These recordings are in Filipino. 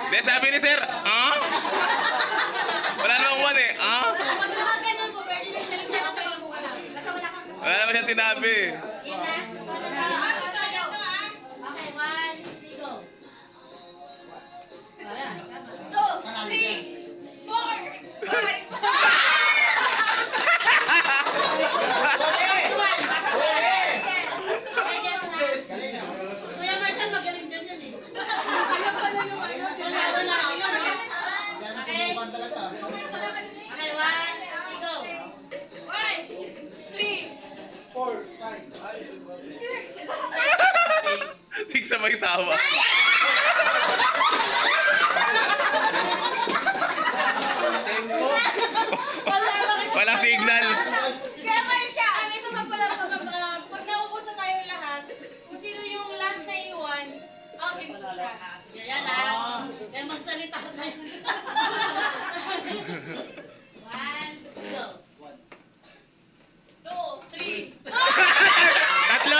Hindi, sabi ni sir, ah? Wala namang one eh, ah? Pag naman ganun po, pwede nagsalit na lang kayo kung wala. Basta wala kang... Wala naman siyang sinabi. Yun na? Okay, 1, go. Ayan, tama. 2, 3, 4, 5. Kuya Marshall, magaling dyan yan eh. Alam ko na yung ano. Wala. Okay. Okay, 1, go. 1, 3, 4, 5, 6. Six sabay tawa. Walang signal. Kaya ngayon siya, ito pa pala, pag naubos na tayo lahat, kung sino yung last na iwan, outing mo siya. Sige, yan ah. Kaya magsalita tayo. 1, go. 2, 3. Tatlo.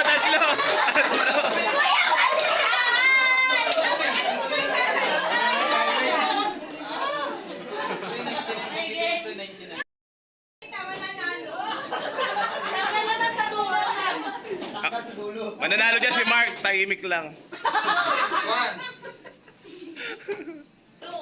Mananalo dyan si Mark, tahimik lang. 1, 2,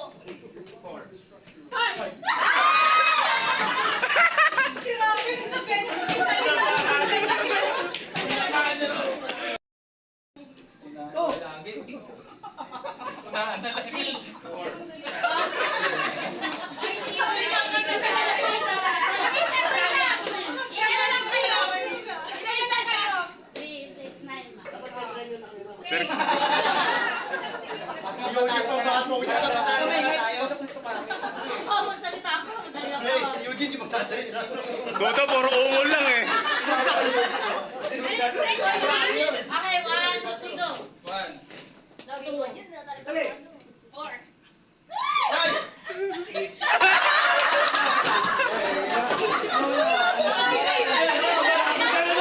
Sir, oh, magsalita ako. Madali ako. Toto, puro ungol lang eh. Okay, 1, 2, 3, go. 4.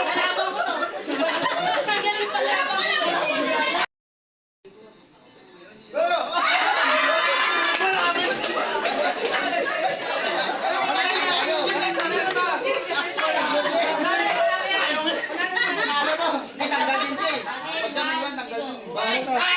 Nalaman ko to. Galing pala. Okay, 1, go.